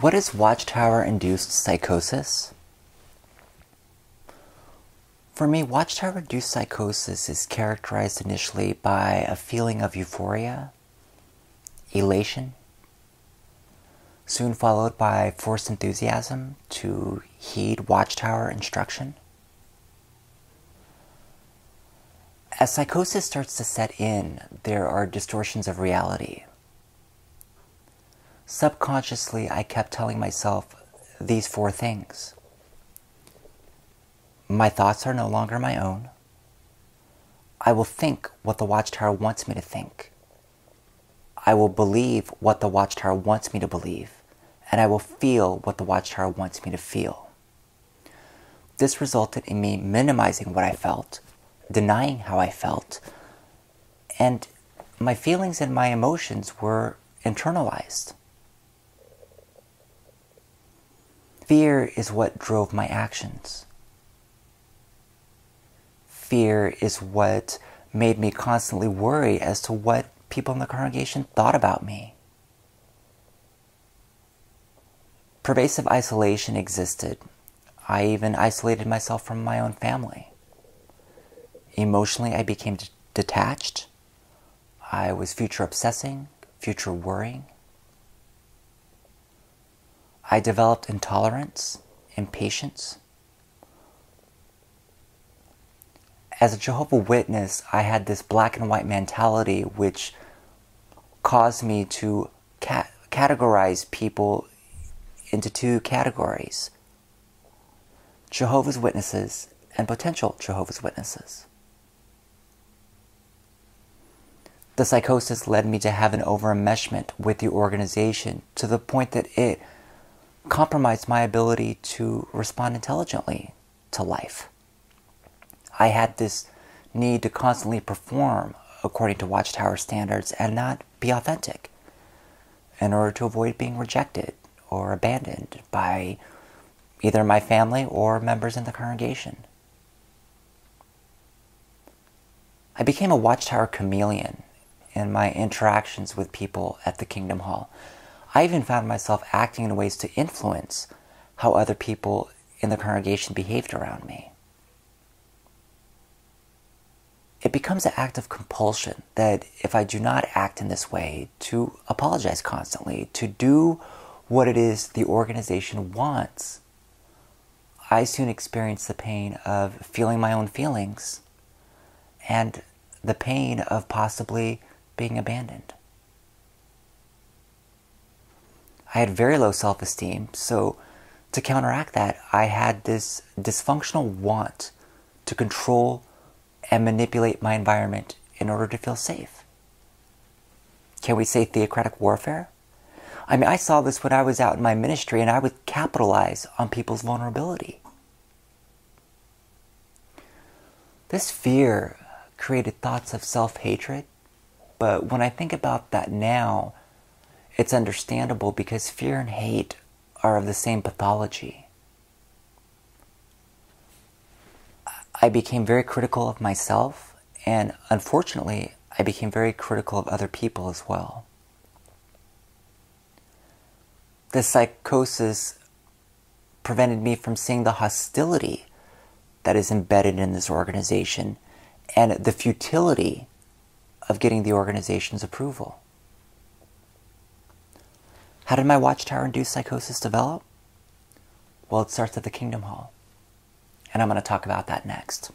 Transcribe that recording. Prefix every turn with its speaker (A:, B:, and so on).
A: What is Watchtower-induced psychosis? For me, Watchtower-induced psychosis is characterized initially by a feeling of euphoria, elation, soon followed by forced enthusiasm to heed Watchtower instruction. As psychosis starts to set in, there are distortions of reality. Subconsciously, I kept telling myself these four things. My thoughts are no longer my own. I will think what the Watchtower wants me to think. I will believe what the Watchtower wants me to believe. And I will feel what the Watchtower wants me to feel. This resulted in me minimizing what I felt, denying how I felt, and my feelings and my emotions were internalized. Fear is what drove my actions. Fear is what made me constantly worry as to what people in the congregation thought about me. Pervasive isolation existed. I even isolated myself from my own family. Emotionally, I became detached. I was future obsessing, future worrying. I developed intolerance, impatience. As a Jehovah's Witness, I had this black and white mentality which caused me to categorize people into two categories: Jehovah's Witnesses and potential Jehovah's Witnesses. The psychosis led me to have an over-enmeshment with the organization to the point that it compromised my ability to respond intelligently to life. I had this need to constantly perform according to Watchtower standards and not be authentic in order to avoid being rejected or abandoned by either my family or members in the congregation. I became a Watchtower chameleon in my interactions with people at the Kingdom Hall. I even found myself acting in ways to influence how other people in the congregation behaved around me. It becomes an act of compulsion that if I do not act in this way, to apologize constantly, to do what it is the organization wants, I soon experience the pain of feeling my own feelings and the pain of possibly being abandoned. I had very low self-esteem, so to counteract that, I had this dysfunctional want to control and manipulate my environment in order to feel safe. Can we say theocratic warfare? I mean, I saw this when I was out in my ministry, and I would capitalize on people's vulnerability. This fear created thoughts of self-hatred, but when I think about that now, it's understandable because fear and hate are of the same pathology. I became very critical of myself, and unfortunately, I became very critical of other people as well. This psychosis prevented me from seeing the hostility that is embedded in this organization and the futility of getting the organization's approval. How did my Watchtower-induced psychosis develop? Well, it starts at the Kingdom Hall, and I'm going to talk about that next.